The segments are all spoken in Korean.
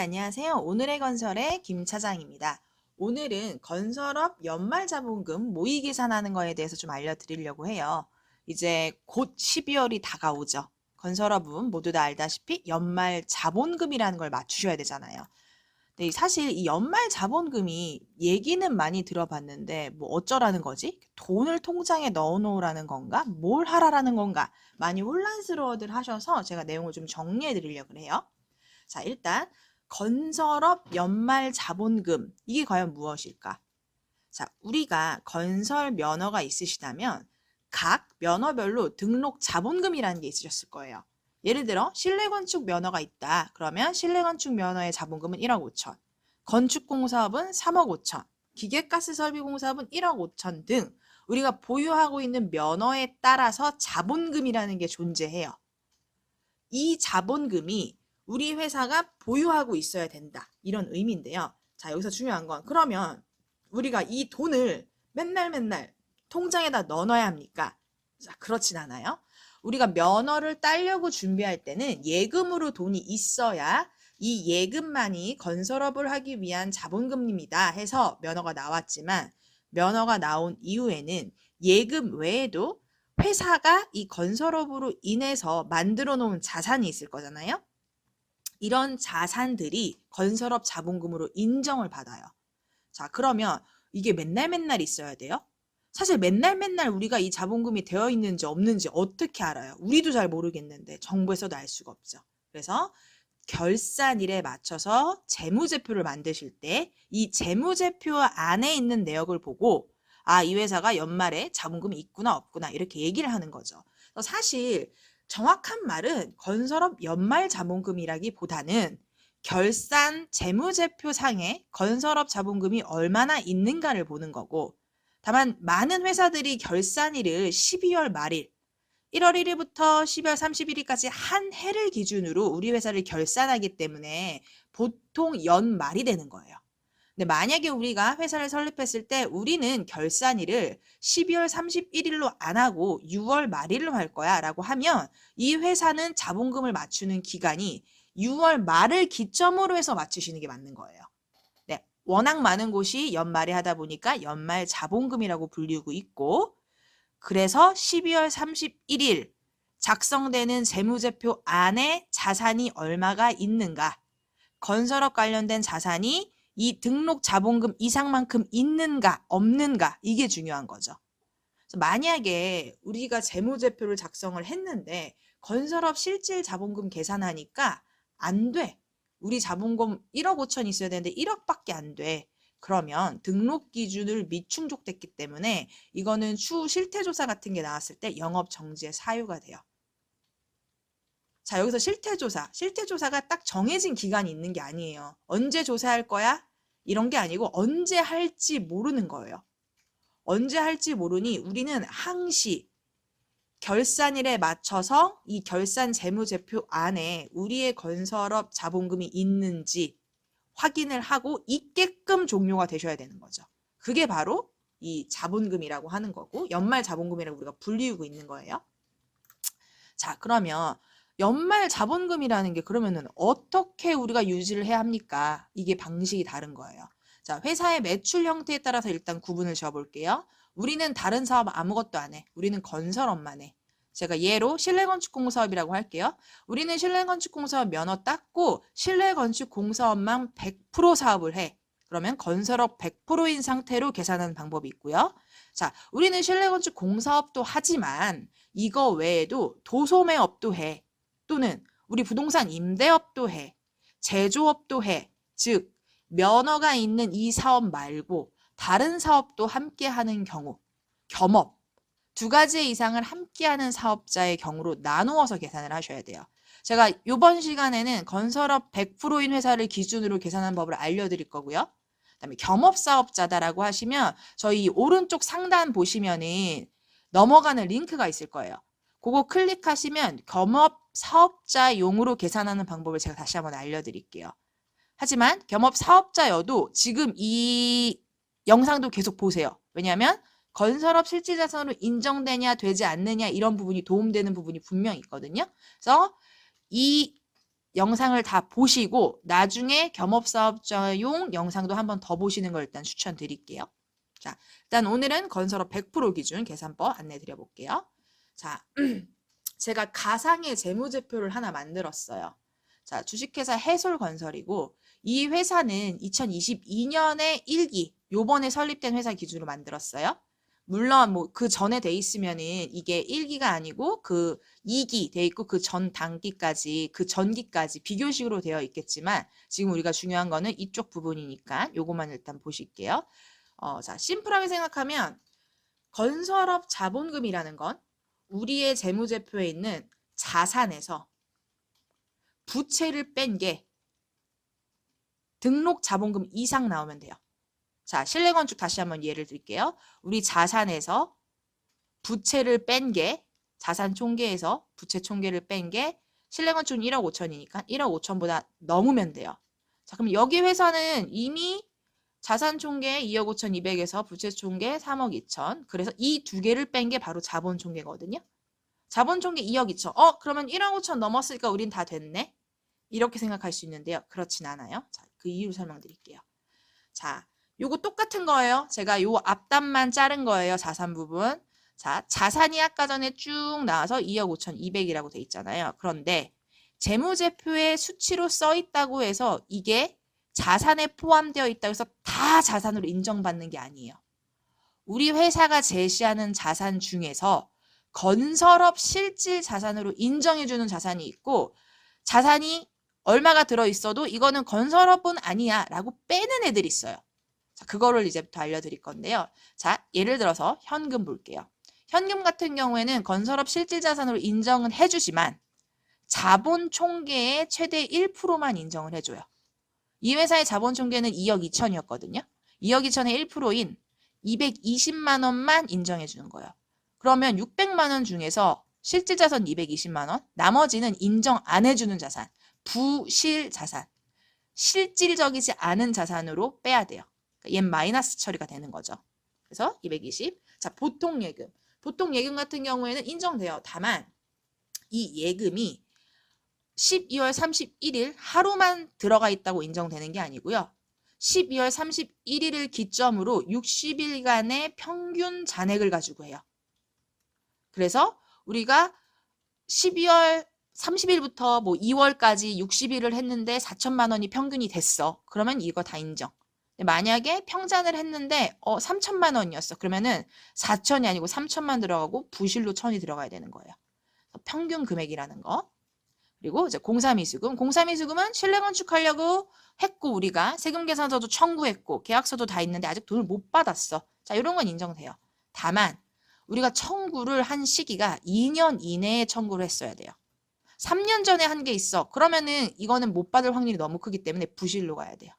안녕하세요. 오늘의 건설의 김 차장입니다. 오늘은 건설업 연말자본금 모의 계산하는 거에 대해서 좀 알려드리려고 해요. 이제 곧 12월이 다가오죠. 건설업은 모두 다 알다시피 연말 자본금이라는 걸 맞추셔야 되잖아요. 근데 사실 이 연말 자본금이 얘기는 많이 들어봤는데 뭐 어쩌라는 거지? 돈을 통장에 넣어놓으라는 건가? 뭘 하라라는 건가? 많이 혼란스러워들 하셔서 제가 내용을 좀 정리해 드리려고 해요. 자, 일단 건설업 연말 자본금 이게 과연 무엇일까? 자, 우리가 건설 면허가 있으시다면 각 면허별로 등록 자본금이라는 게 있으셨을 거예요. 예를 들어 실내건축 면허가 있다. 그러면 실내건축 면허의 자본금은 1억 5천, 건축공사업은 3억 5천, 기계가스설비공사업은 1억 5천 등 우리가 보유하고 있는 면허에 따라서 자본금이라는 게 존재해요. 이 자본금이 우리 회사가 보유하고 있어야 된다. 이런 의미인데요. 자, 여기서 중요한 건 그러면 우리가 이 돈을 맨날 통장에다 넣어놔야 합니까? 자, 그렇진 않아요. 우리가 면허를 따려고 준비할 때는 예금으로 돈이 있어야 이 예금만이 건설업을 하기 위한 자본금입니다 해서 면허가 나왔지만 면허가 나온 이후에는 예금 외에도 회사가 이 건설업으로 인해서 만들어 놓은 자산이 있을 거잖아요. 이런 자산들이 건설업 자본금으로 인정을 받아요. 자, 그러면 이게 맨날 있어야 돼요? 사실 맨날 우리가 이 자본금이 되어 있는지 없는지 어떻게 알아요? 우리도 잘 모르겠는데 정부에서도 알 수가 없죠. 그래서 결산일에 맞춰서 재무제표를 만드실 때 이 재무제표 안에 있는 내역을 보고 아, 이 회사가 연말에 자본금이 있구나 없구나 이렇게 얘기를 하는 거죠. 사실 정확한 말은 건설업 연말 자본금이라기보다는 결산 재무제표 상에 건설업 자본금이 얼마나 있는가를 보는 거고 다만 많은 회사들이 결산일을 12월 말일 1월 1일부터 12월 31일까지 한 해를 기준으로 우리 회사를 결산하기 때문에 보통 연말이 되는 거예요. 근데 만약에 우리가 회사를 설립했을 때 우리는 결산일을 12월 31일로 안 하고 6월 말일로 할 거야 라고 하면 이 회사는 자본금을 맞추는 기간이 6월 말을 기점으로 해서 맞추시는 게 맞는 거예요. 네, 워낙 많은 곳이 연말에 하다 보니까 연말 자본금이라고 불리고 있고 그래서 12월 31일 작성되는 재무제표 안에 자산이 얼마가 있는가, 건설업 관련된 자산이 이 등록 자본금 이상만큼 있는가 없는가 이게 중요한 거죠. 그래서 만약에 우리가 재무제표를 작성을 했는데 건설업 실질 자본금 계산하니까 안 돼. 우리 자본금 1억 5천 있어야 되는데 1억밖에 안 돼. 그러면 등록 기준을 미충족됐기 때문에 이거는 추후 실태조사 같은 게 나왔을 때 영업 정지의 사유가 돼요. 자, 여기서 실태조사가 딱 정해진 기간이 있는 게 아니에요. 언제 조사할 거야? 이런 게 아니고 언제 할지 모르는 거예요. 언제 할지 모르니 우리는 항시 결산일에 맞춰서 이 결산 재무제표 안에 우리의 건설업 자본금이 있는지 확인을 하고 있게끔 종료가 되셔야 되는 거죠. 그게 바로 이 자본금이라고 하는 거고 연말 자본금이라고 우리가 불리우고 있는 거예요. 자, 그러면 연말 자본금이라는 게 그러면은 어떻게 우리가 유지를 해야 합니까? 이게 방식이 다른 거예요. 자, 회사의 매출 형태에 따라서 일단 구분을 지어볼게요. 우리는 다른 사업 아무것도 안 해. 우리는 건설업만 해. 제가 예로 실내건축공사업이라고 할게요. 우리는 실내건축공사업 면허 땄고 실내건축공사업만 100% 사업을 해. 그러면 건설업 100%인 상태로 계산하는 방법이 있고요. 자, 우리는 실내건축 공사업도 하지만 이거 외에도 도소매업도 해. 또는 우리 부동산 임대업도 해. 제조업도 해. 즉, 면허가 있는 이 사업 말고 다른 사업도 함께 하는 경우, 겸업, 두 가지 이상을 함께 하는 사업자의 경우로 나누어서 계산을 하셔야 돼요. 제가 이번 시간에는 건설업 100%인 회사를 기준으로 계산하는 법을 알려드릴 거고요. 그다음에 겸업사업자다라고 하시면 저희 오른쪽 상단 보시면은 넘어가는 링크가 있을 거예요. 그거 클릭하시면 겸업사업자용으로 계산하는 방법을 제가 다시 한번 알려드릴게요. 하지만 겸업사업자여도 지금 이 영상도 계속 보세요. 왜냐하면 건설업 실질자산으로 인정되냐 되지 않느냐 이런 부분이 도움되는 부분이 분명히 있거든요. 그래서 이 영상을 다 보시고 나중에 겸업사업자용 영상도 한번 더 보시는 걸 일단 추천드릴게요. 자, 일단 오늘은 건설업 100% 기준 계산법 안내 드려볼게요. 자, 제가 가상의 재무제표를 하나 만들었어요. 자, 주식회사 해솔건설이고 이 회사는 2022년에 1기 요번에 설립된 회사 기준으로 만들었어요. 물론 뭐 그 전에 돼 있으면은 이게 1기가 아니고 그 2기 돼 있고 그 전 단기까지 그 전기까지 비교식으로 되어 있겠지만 지금 우리가 중요한 거는 이쪽 부분이니까 요것만 일단 보실게요. 자, 심플하게 생각하면 건설업 자본금이라는 건 우리의 재무제표에 있는 자산에서 부채를 뺀 게 등록 자본금 이상 나오면 돼요. 자, 실내건축 다시 한번 예를 들게요. 우리 자산에서 부채를 뺀 게 자산 총계에서 부채 총계를 뺀 게 실내건축은 1억 5천이니까 1억 5천보다 넘으면 돼요. 자, 그럼 여기 회사는 이미 자산 총계 2억 5천 2백에서 부채 총계 3억 2천. 그래서 이 두 개를 뺀 게 바로 자본 총계거든요. 자본 총계 2억 2천. 그러면 1억 5천 넘었으니까 우린 다 됐네. 이렇게 생각할 수 있는데요. 그렇진 않아요. 자, 그 이유 설명드릴게요. 자, 요거 똑같은 거예요. 제가 요 앞단만 자른 거예요. 자산 부분. 자, 자산이 아까 전에 쭉 나와서 2억 5천 2백이라고 돼 있잖아요. 그런데 재무제표에 수치로 써 있다고 해서 이게 자산에 포함되어 있다고 해서 다 자산으로 인정받는 게 아니에요. 우리 회사가 제시하는 자산 중에서 건설업 실질 자산으로 인정해주는 자산이 있고 자산이 얼마가 들어있어도 이거는 건설업은 아니야 라고 빼는 애들이 있어요. 자, 그거를 이제부터 알려드릴 건데요. 자, 예를 들어서 현금 볼게요. 현금 같은 경우에는 건설업 실질 자산으로 인정은 해주지만 자본 총계의 최대 1%만 인정을 해줘요. 이 회사의 자본 총계는 2억 2천이었거든요. 2억 2천의 1%인 220만 원만 인정해 주는 거예요. 그러면 600만 원 중에서 실질 자산 220만 원, 나머지는 인정 안 해주는 자산, 부실 자산, 실질적이지 않은 자산으로 빼야 돼요. 그러니까 얘는 마이너스 처리가 되는 거죠. 그래서 220. 자, 보통 예금. 보통 예금 같은 경우에는 인정돼요. 다만 이 예금이 12월 31일 하루만 들어가 있다고 인정되는 게 아니고요. 12월 31일을 기점으로 60일간의 평균 잔액을 가지고 해요. 그래서 우리가 12월 30일부터 뭐 2월까지 60일을 했는데 4천만 원이 평균이 됐어. 그러면 이거 다 인정. 만약에 평잔을 했는데 3천만 원이었어. 그러면은 4천이 아니고 3천만 들어가고 부실로 1천이 들어가야 되는 거예요. 평균 금액이라는 거. 그리고 이제 공사미수금. 공사미수금은 실내건축하려고 했고 우리가 세금계산서도 청구했고 계약서도 다 있는데 아직 돈을 못 받았어. 자, 이런 건 인정돼요. 다만 우리가 청구를 한 시기가 2년 이내에 청구를 했어야 돼요. 3년 전에 한 게 있어. 그러면은 이거는 못 받을 확률이 너무 크기 때문에 부실로 가야 돼요.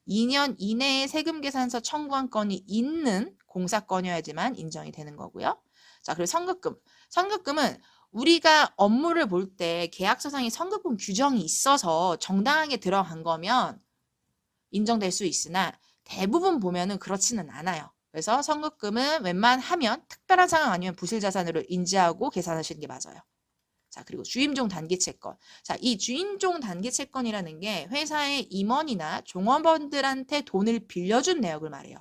2년 이내에 세금계산서 청구한 건이 있는 공사건이어야지만 인정이 되는 거고요. 자, 그리고 선급금. 선급금은 우리가 업무를 볼 때 계약서상의 선급금 규정이 있어서 정당하게 들어간 거면 인정될 수 있으나 대부분 보면은 그렇지는 않아요. 그래서 선급금은 웬만하면 특별한 상황 아니면 부실자산으로 인지하고 계산하시는 게 맞아요. 자, 그리고 주임종 단기채권. 자, 이 주임종 단기채권이라는 게 회사의 임원이나 종업원들한테 돈을 빌려준 내역을 말해요.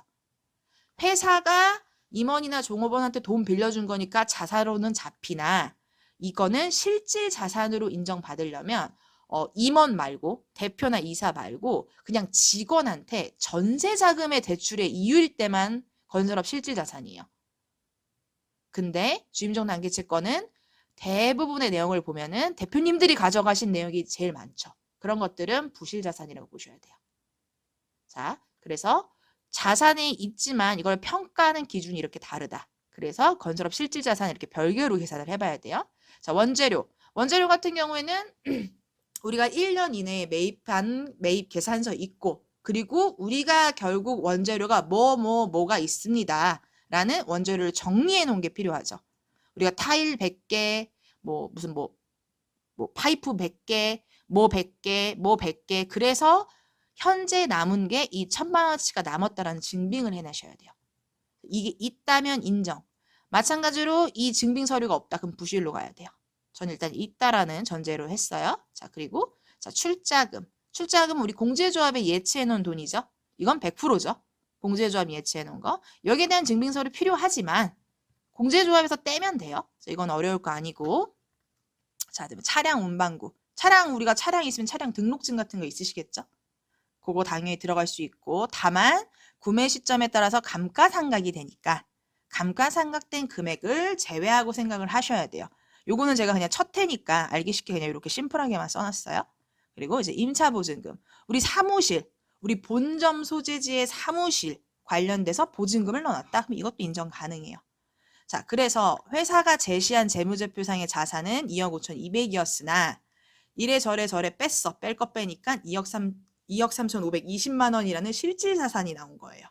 회사가 임원이나 종업원한테 돈 빌려준 거니까 자사로는 잡히나 이거는 실질 자산으로 인정받으려면 임원 말고 대표나 이사 말고 그냥 직원한테 전세자금의 대출의 이유일 때만 건설업 실질 자산이에요. 근데 주임종 단기채권은 대부분의 내용을 보면은 대표님들이 가져가신 내용이 제일 많죠. 그런 것들은 부실 자산이라고 보셔야 돼요. 자, 그래서 자산이 있지만 이걸 평가하는 기준이 이렇게 다르다. 그래서 건설업 실질 자산 이렇게 별개로 계산을 해봐야 돼요. 자, 원재료. 원재료 같은 경우에는 우리가 1년 이내에 매입한 매입 계산서 있고 그리고 우리가 결국 원재료가 뭐가 있습니다. 라는 원재료를 정리해 놓은 게 필요하죠. 우리가 타일 100개, 무슨 파이프 100개, 100개, 100개. 그래서 현재 남은 게 이 1,000만 원어치가 남았다라는 증빙을 해내셔야 돼요. 이게 있다면 인정. 마찬가지로 이 증빙 서류가 없다. 그럼 부실로 가야 돼요. 저는 일단 있다라는 전제로 했어요. 자, 그리고 자, 출자금. 출자금은 우리 공제조합에 예치해 놓은 돈이죠. 이건 100%죠. 공제조합이 예치해 놓은 거. 여기에 대한 증빙서류 필요하지만 공제조합에서 떼면 돼요. 이건 어려울 거 아니고. 자, 그다음에 차량 운반구. 우리가 차량이 있으면 차량 등록증 같은 거 있으시겠죠? 그거 당연히 들어갈 수 있고, 다만 구매 시점에 따라서 감가상각이 되니까 감가상각된 금액을 제외하고 생각을 하셔야 돼요. 요거는 제가 그냥 첫 해니까 알기 쉽게 그냥 이렇게 심플하게만 써놨어요. 그리고 이제 임차보증금. 우리 사무실, 우리 본점 소재지의 사무실 관련돼서 보증금을 넣어놨다. 그럼 이것도 인정 가능해요. 자, 그래서 회사가 제시한 재무제표상의 자산은 2억 5,200이었으나 이래저래 뺐어. 뺄 거 빼니까 2억 3,520만 원이라는 실질 자산이 나온 거예요.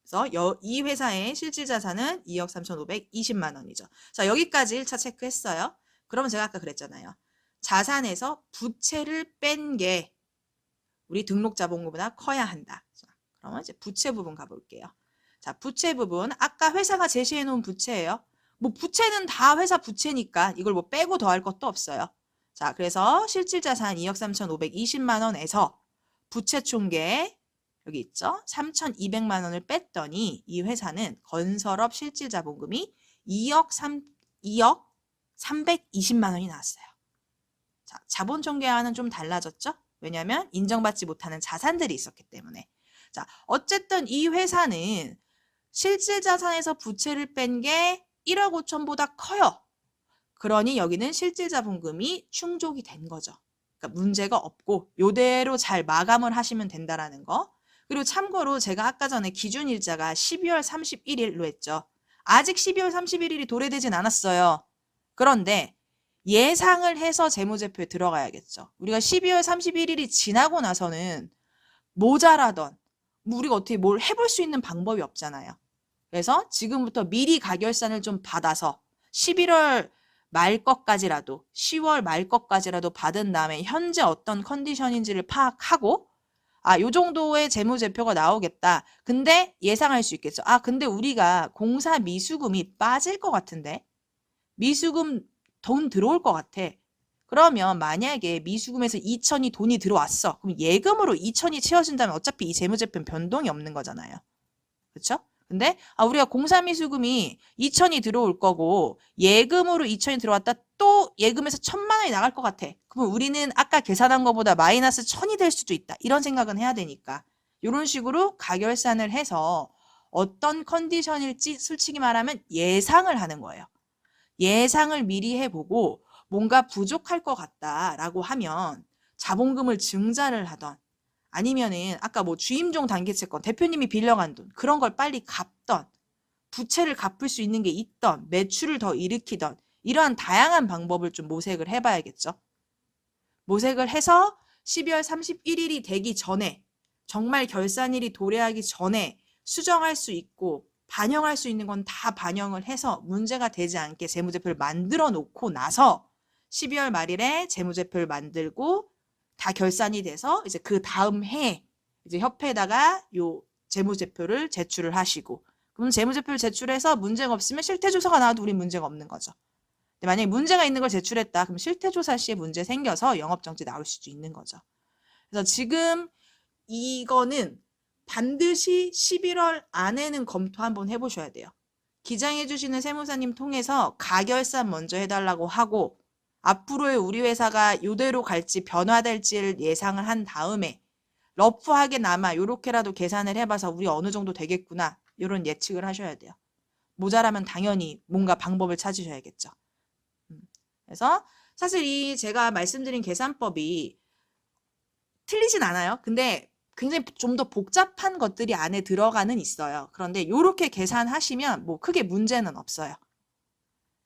그래서 이 회사의 실질 자산은 2억 3,520만 원이죠. 자, 여기까지 1차 체크했어요. 그러면 제가 아까 그랬잖아요. 자산에서 부채를 뺀 게 우리 등록자본금보다 커야 한다. 자, 그러면 이제 부채 부분 가볼게요. 자, 부채 부분. 아까 회사가 제시해 놓은 부채예요. 뭐 부채는 다 회사 부채니까 이걸 뭐 빼고 더할 것도 없어요. 자, 그래서 실질 자산 2억 3,520만 원에서 부채 총계 여기 있죠. 3,200만 원을 뺐더니 이 회사는 건설업 실질 자본금이 2억 320만 원이 나왔어요. 자, 자본 총계와는 좀 달라졌죠? 왜냐하면 인정받지 못하는 자산들이 있었기 때문에. 자, 어쨌든 이 회사는 실질 자산에서 부채를 뺀 게 1억 5천보다 커요. 그러니 여기는 실질 자본금이 충족이 된 거죠. 그러니까 문제가 없고 요대로 잘 마감을 하시면 된다라는 거. 그리고 참고로 제가 아까 전에 기준일자가 12월 31일로 했죠. 아직 12월 31일이 도래되진 않았어요. 그런데 예상을 해서 재무제표에 들어가야겠죠. 우리가 12월 31일이 지나고 나서는 모자라던 우리가 어떻게 뭘 해볼 수 있는 방법이 없잖아요. 그래서 지금부터 미리 가결산을 좀 받아서 11월 말 것까지라도 10월 말 것까지라도 받은 다음에 현재 어떤 컨디션인지를 파악하고 요 정도의 재무제표가 나오겠다. 근데 예상할 수 있겠죠. 근데 우리가 공사 미수금이 빠질 것 같은데 미수금 돈 들어올 것 같아. 그러면 만약에 미수금에서 2천이 돈이 들어왔어. 그럼 예금으로 2천이 채워진다면 어차피 이 재무제표는 변동이 없는 거잖아요. 그렇죠? 근데 우리가 공사미수금이 2천이 들어올 거고 예금으로 2천이 들어왔다 또 예금에서 1,000만 원이 나갈 것 같아. 그러면 우리는 아까 계산한 것보다 마이너스 1,000이 될 수도 있다. 이런 생각은 해야 되니까. 이런 식으로 가결산을 해서 어떤 컨디션일지 솔직히 말하면 예상을 하는 거예요. 예상을 미리 해보고 뭔가 부족할 것 같다라고 하면 자본금을 증자를 하던 아니면은 아까 뭐 주임종 단기채권 대표님이 빌려간 돈 그런 걸 빨리 갚던 부채를 갚을 수 있는 게 있던 매출을 더 일으키던 이러한 다양한 방법을 좀 모색을 해봐야겠죠. 모색을 해서 12월 31일이 되기 전에 정말 결산일이 도래하기 전에 수정할 수 있고 반영할 수 있는 건 다 반영을 해서 문제가 되지 않게 재무제표를 만들어 놓고 나서 12월 말일에 재무제표를 만들고 다 결산이 돼서 이제 그 다음 해에 이제 협회에다가 요 재무제표를 제출을 하시고 그럼 재무제표를 제출해서 문제가 없으면 실태조사가 나와도 우린 문제가 없는 거죠. 근데 만약에 문제가 있는 걸 제출했다 그럼 실태조사 시에 문제 생겨서 영업정지 나올 수도 있는 거죠. 그래서 지금 이거는 반드시 11월 안에는 검토 한번 해보셔야 돼요. 기장해 주시는 세무사님 통해서 가결산 먼저 해달라고 하고 앞으로의 우리 회사가 요대로 갈지 변화될지를 예상을 한 다음에 러프하게나마 요렇게라도 계산을 해봐서 우리 어느 정도 되겠구나 이런 예측을 하셔야 돼요. 모자라면 당연히 뭔가 방법을 찾으셔야겠죠. 그래서 사실 이 제가 말씀드린 계산법이 틀리진 않아요. 근데 굉장히 좀 더 복잡한 것들이 안에 들어가는 있어요. 그런데 요렇게 계산하시면 뭐 크게 문제는 없어요.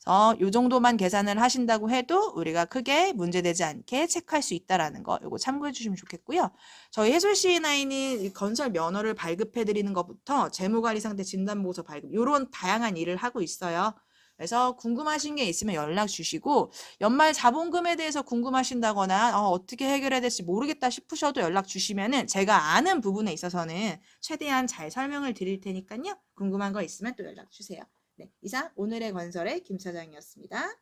그래서 요 정도만 계산을 하신다고 해도 우리가 크게 문제되지 않게 체크할 수 있다라는 거 요거 참고해 주시면 좋겠고요. 저희 해솔C9이 건설 면허를 발급해 드리는 것부터 재무관리 상태 진단보고서 발급 요런 다양한 일을 하고 있어요. 그래서 궁금하신 게 있으면 연락 주시고 연말 자본금에 대해서 궁금하신다거나 어떻게 해결해야 될지 모르겠다 싶으셔도 연락 주시면은 제가 아는 부분에 있어서는 최대한 잘 설명을 드릴 테니까요. 궁금한 거 있으면 또 연락 주세요. 네, 이상 오늘의 건설의 김 차장이었습니다.